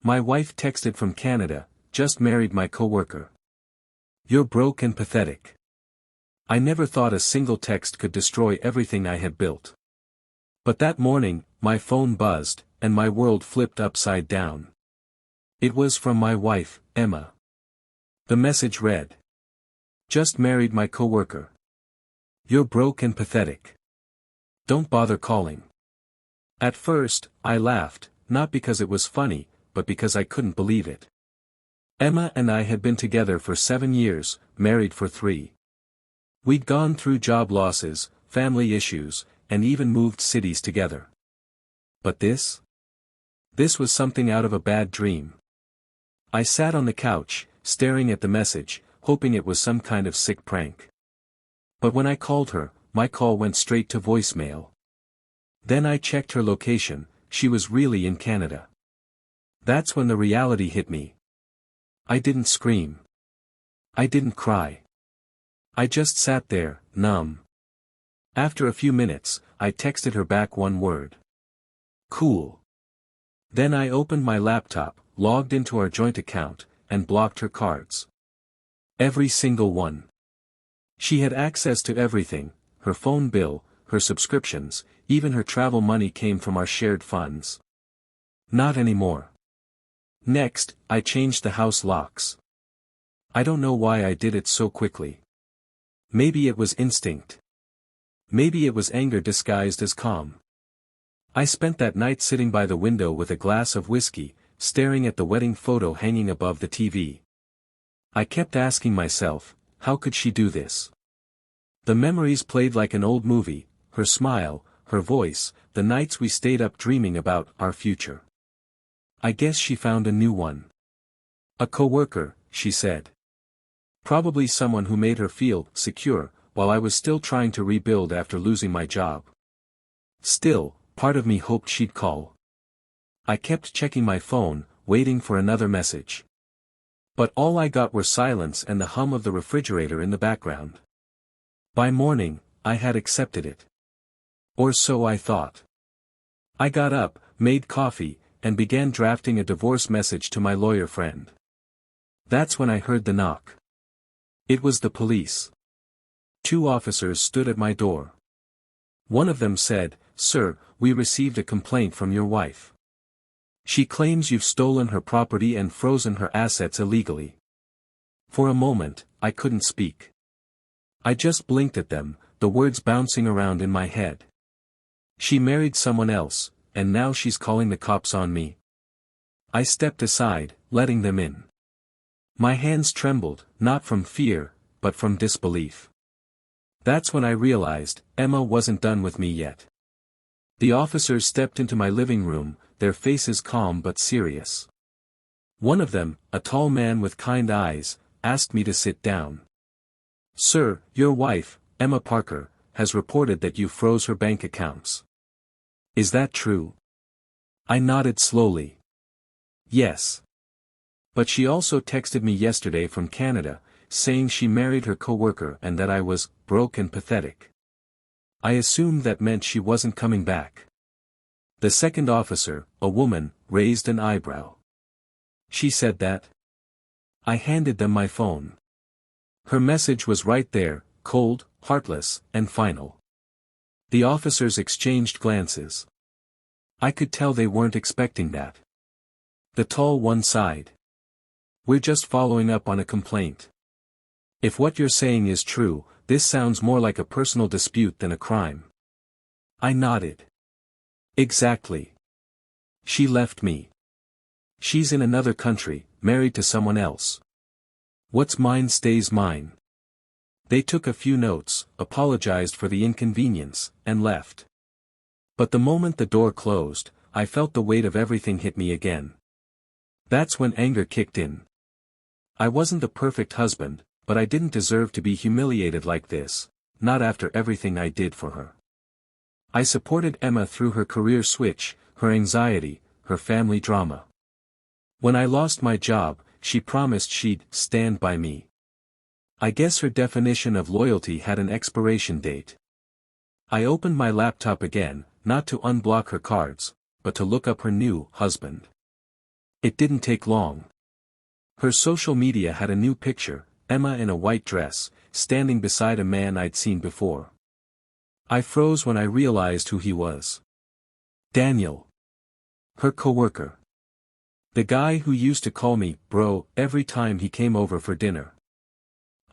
My wife texted from Canada, just married my coworker. You're broke and pathetic. I never thought a single text could destroy everything I had built. But that morning, my phone buzzed, and my world flipped upside down. It was from my wife, Emma. The message read. Just married my coworker. You're broke and pathetic. Don't bother calling. At first, I laughed, not because it was funny, but because I couldn't believe it. Emma and I had been together for 7 years, married for 3. We'd gone through job losses, family issues, and even moved cities together. But this? This was something out of a bad dream. I sat on the couch, staring at the message, hoping it was some kind of sick prank. But when I called her, my call went straight to voicemail. Then I checked her location, she was really in Canada. That's when the reality hit me. I didn't scream. I didn't cry. I just sat there, numb. After a few minutes, I texted her back one word. Cool. Then I opened my laptop, logged into our joint account, and blocked her cards. Every single one. She had access to everything, her phone bill, her subscriptions, even her travel money came from our shared funds. Not anymore. Next, I changed the house locks. I don't know why I did it so quickly. Maybe it was instinct. Maybe it was anger disguised as calm. I spent that night sitting by the window with a glass of whiskey, staring at the wedding photo hanging above the TV. I kept asking myself, how could she do this? The memories played like an old movie, her smile, her voice, the nights we stayed up dreaming about our future. I guess she found a new one. A coworker, she said. Probably someone who made her feel secure, while I was still trying to rebuild after losing my job. Still, part of me hoped she'd call. I kept checking my phone, waiting for another message. But all I got were silence and the hum of the refrigerator in the background. By morning, I had accepted it. Or so I thought. I got up, made coffee, and began drafting a divorce message to my lawyer friend. That's when I heard the knock. It was the police. 2 officers stood at my door. One of them said, "Sir, we received a complaint from your wife. She claims you've stolen her property and frozen her assets illegally." For a moment, I couldn't speak. I just blinked at them, the words bouncing around in my head. She married someone else, and now she's calling the cops on me. I stepped aside, letting them in. My hands trembled, not from fear, but from disbelief. That's when I realized, Emma wasn't done with me yet. The officers stepped into my living room, their faces calm but serious. One of them, a tall man with kind eyes, asked me to sit down. "Sir, your wife, Emma Parker, has reported that you froze her bank accounts. Is that true?" I nodded slowly. "Yes. But she also texted me yesterday from Canada, saying she married her coworker and that I was broke and pathetic. I assumed that meant she wasn't coming back." The second officer, a woman, raised an eyebrow. "She said that?" I handed them my phone. Her message was right there, cold, heartless, and final. The officers exchanged glances. I could tell they weren't expecting that. The tall one sighed. "We're just following up on a complaint. If what you're saying is true, this sounds more like a personal dispute than a crime." I nodded. "Exactly. She left me. She's in another country, married to someone else. What's mine stays mine." They took a few notes, apologized for the inconvenience, and left. But the moment the door closed, I felt the weight of everything hit me again. That's when anger kicked in. I wasn't the perfect husband, but I didn't deserve to be humiliated like this, not after everything I did for her. I supported Emma through her career switch, her anxiety, her family drama. When I lost my job, she promised she'd stand by me. I guess her definition of loyalty had an expiration date. I opened my laptop again, not to unblock her cards, but to look up her new husband. It didn't take long. Her social media had a new picture, Emma in a white dress, standing beside a man I'd seen before. I froze when I realized who he was. Daniel. Her coworker. The guy who used to call me, bro, every time he came over for dinner.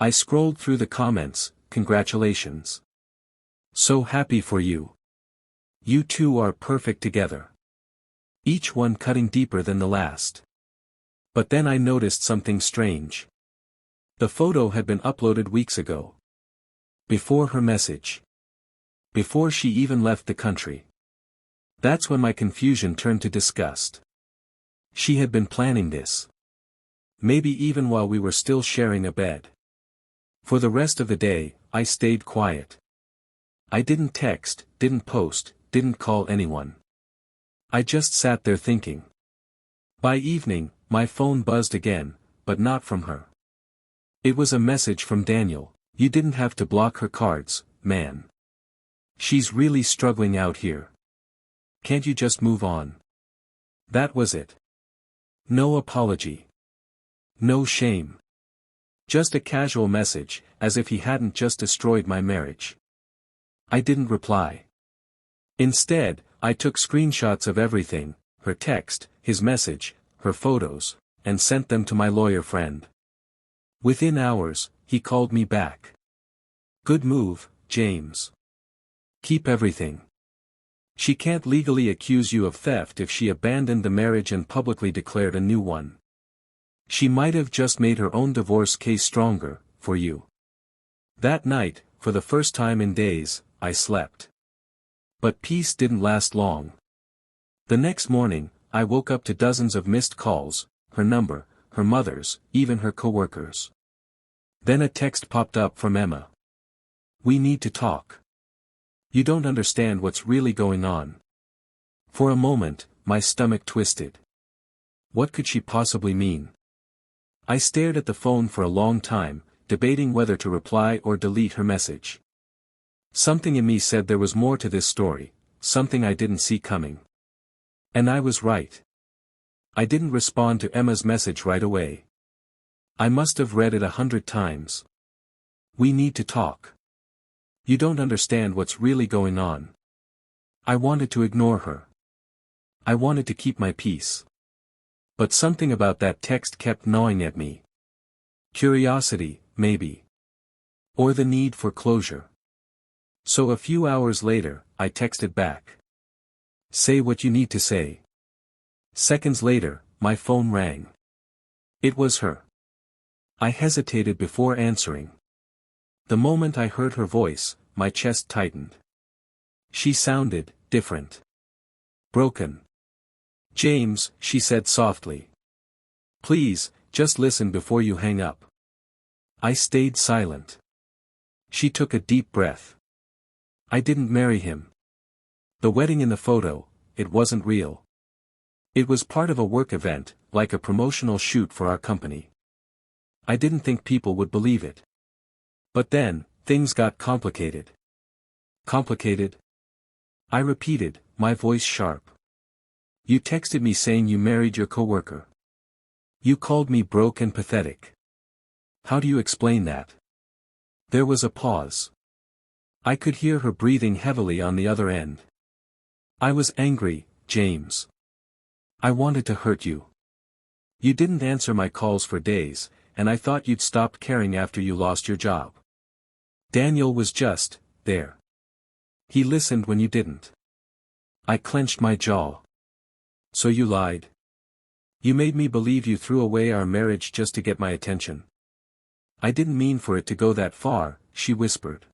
I scrolled through the comments, congratulations. So happy for you. You two are perfect together. Each one cutting deeper than the last. But then I noticed something strange. The photo had been uploaded weeks ago. Before her message. Before she even left the country. That's when my confusion turned to disgust. She had been planning this. Maybe even while we were still sharing a bed. For the rest of the day, I stayed quiet. I didn't text, didn't post, didn't call anyone. I just sat there thinking. By evening, my phone buzzed again, but not from her. It was a message from Daniel. You didn't have to block her cards, man. She's really struggling out here. Can't you just move on? That was it. No apology. No shame. Just a casual message, as if he hadn't just destroyed my marriage. I didn't reply. Instead, I took screenshots of everything, her text, his message, her photos, and sent them to my lawyer friend. Within hours, he called me back. Good move, James. Keep everything. She can't legally accuse you of theft if she abandoned the marriage and publicly declared a new one. She might have just made her own divorce case stronger, for you. That night, for the first time in days, I slept. But peace didn't last long. The next morning, I woke up to dozens of missed calls, her number, her mother's, even her coworkers. Then a text popped up from Emma. We need to talk. You don't understand what's really going on. For a moment, my stomach twisted. What could she possibly mean? I stared at the phone for a long time, debating whether to reply or delete her message. Something in me said there was more to this story, something I didn't see coming. And I was right. I didn't respond to Emma's message right away. I must have read it 100 times. We need to talk. You don't understand what's really going on. I wanted to ignore her. I wanted to keep my peace. But something about that text kept gnawing at me. Curiosity, maybe. Or the need for closure. So a few hours later, I texted back. Say what you need to say. Seconds later, my phone rang. It was her. I hesitated before answering. The moment I heard her voice, my chest tightened. She sounded different. Broken. James, she said softly. Please, just listen before you hang up. I stayed silent. She took a deep breath. I didn't marry him. The wedding in the photo, it wasn't real. It was part of a work event, like a promotional shoot for our company. I didn't think people would believe it. But then, things got complicated. Complicated? I repeated, my voice sharp. You texted me saying you married your coworker. You called me broke and pathetic. How do you explain that? There was a pause. I could hear her breathing heavily on the other end. I was angry, James. I wanted to hurt you. You didn't answer my calls for days, and I thought you'd stopped caring after you lost your job. Daniel was just there. He listened when you didn't. I clenched my jaw. So you lied. You made me believe you threw away our marriage just to get my attention. I didn't mean for it to go that far, she whispered.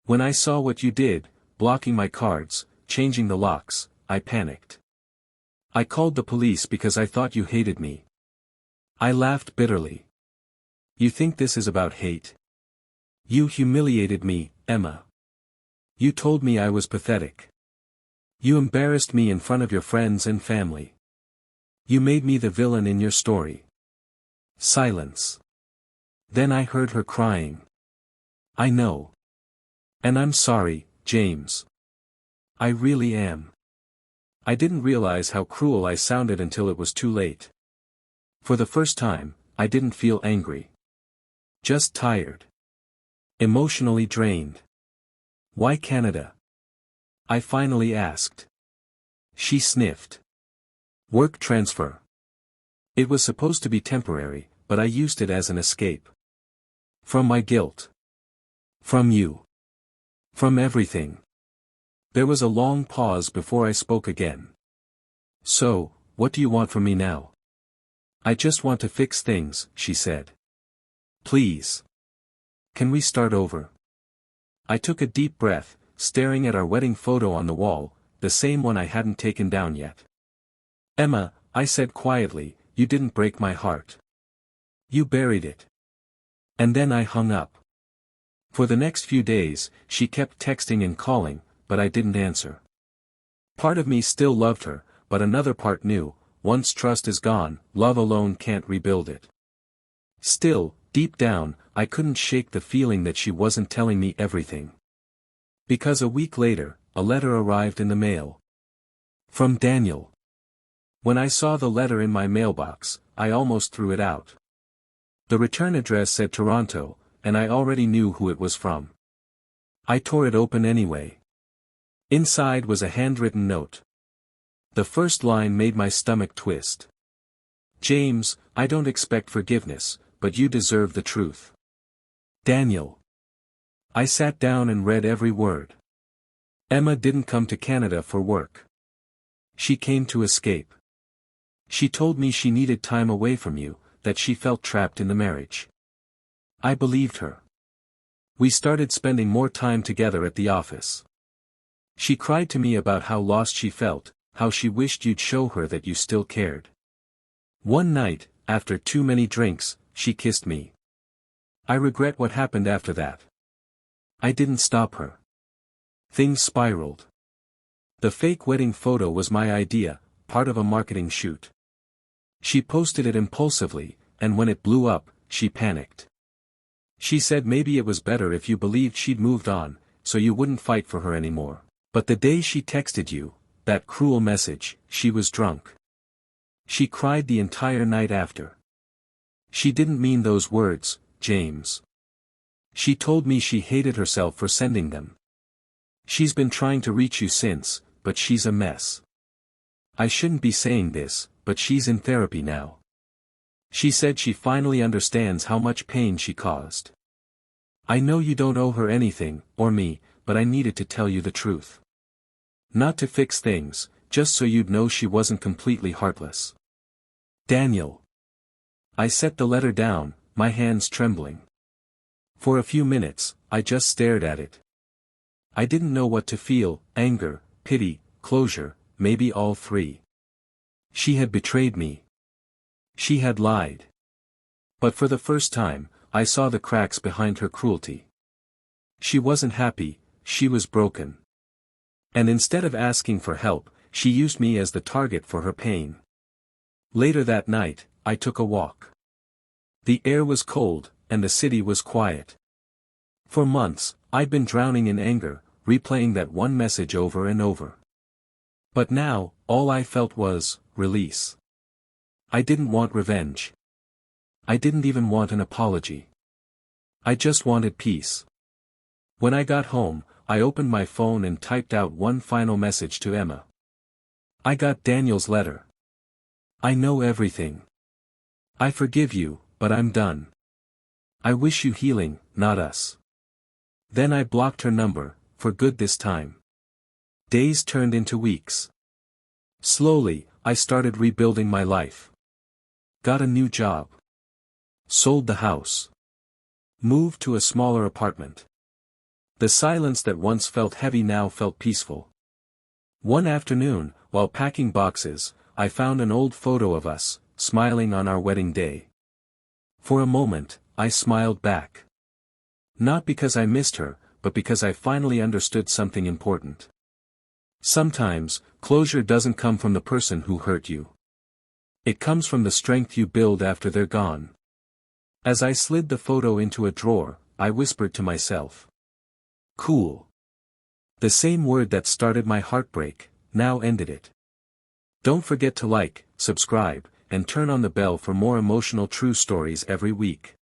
When I saw what you did, blocking my cards, changing the locks, I panicked. I called the police because I thought you hated me. I laughed bitterly. You think this is about hate? You humiliated me, Emma. You told me I was pathetic. You embarrassed me in front of your friends and family. You made me the villain in your story. Silence. Then I heard her crying. I know. And I'm sorry, James. I really am. I didn't realize how cruel I sounded until it was too late. For the first time, I didn't feel angry. Just tired. Emotionally drained. Why Canada? I finally asked. She sniffed. Work transfer. It was supposed to be temporary, but I used it as an escape. From my guilt. From you. From everything. There was a long pause before I spoke again. So, what do you want from me now? I just want to fix things, she said. Please. Can we start over? I took a deep breath, staring at our wedding photo on the wall, the same one I hadn't taken down yet. Emma, I said quietly, you didn't break my heart. You buried it. And then I hung up. For the next few days, she kept texting and calling, but I didn't answer. Part of me still loved her, but another part knew, once trust is gone, love alone can't rebuild it. Still, deep down, I couldn't shake the feeling that she wasn't telling me everything. Because a week later, a letter arrived in the mail. From Daniel. When I saw the letter in my mailbox, I almost threw it out. The return address said Toronto, and I already knew who it was from. I tore it open anyway. Inside was a handwritten note. The first line made my stomach twist. James, I don't expect forgiveness, but you deserve the truth. Daniel. I sat down and read every word. Emma didn't come to Canada for work. She came to escape. She told me she needed time away from you, that she felt trapped in the marriage. I believed her. We started spending more time together at the office. She cried to me about how lost she felt, how she wished you'd show her that you still cared. One night, after too many drinks, she kissed me. I regret what happened after that. I didn't stop her. Things spiraled. The fake wedding photo was my idea, part of a marketing shoot. She posted it impulsively, and when it blew up, she panicked. She said maybe it was better if you believed she'd moved on, so you wouldn't fight for her anymore. But the day she texted you, that cruel message, she was drunk. She cried the entire night after. She didn't mean those words, James. She told me she hated herself for sending them. She's been trying to reach you since, but she's a mess. I shouldn't be saying this, but she's in therapy now. She said she finally understands how much pain she caused. I know you don't owe her anything, or me, but I needed to tell you the truth. Not to fix things, just so you'd know she wasn't completely heartless. Daniel. I set the letter down, my hands trembling. For a few minutes, I just stared at it. I didn't know what to feel, anger, pity, closure, maybe all three. She had betrayed me. She had lied. But for the first time, I saw the cracks behind her cruelty. She wasn't happy, she was broken. And instead of asking for help, she used me as the target for her pain. Later that night, I took a walk. The air was cold, and the city was quiet. For months, I'd been drowning in anger, replaying that one message over and over. But now, all I felt was release. I didn't want revenge. I didn't even want an apology. I just wanted peace. When I got home, I opened my phone and typed out one final message to Emma. I got Daniel's letter. I know everything. I forgive you, but I'm done. I wish you healing, not us. Then I blocked her number, for good this time. Days turned into weeks. Slowly, I started rebuilding my life. Got a new job. Sold the house. Moved to a smaller apartment. The silence that once felt heavy now felt peaceful. One afternoon, while packing boxes, I found an old photo of us, smiling on our wedding day. For a moment, I smiled back. Not because I missed her, but because I finally understood something important. Sometimes, closure doesn't come from the person who hurt you. It comes from the strength you build after they're gone. As I slid the photo into a drawer, I whispered to myself. Cool. The same word that started my heartbreak, now ended it. Don't forget to like, subscribe, and turn on the bell for more emotional true stories every week.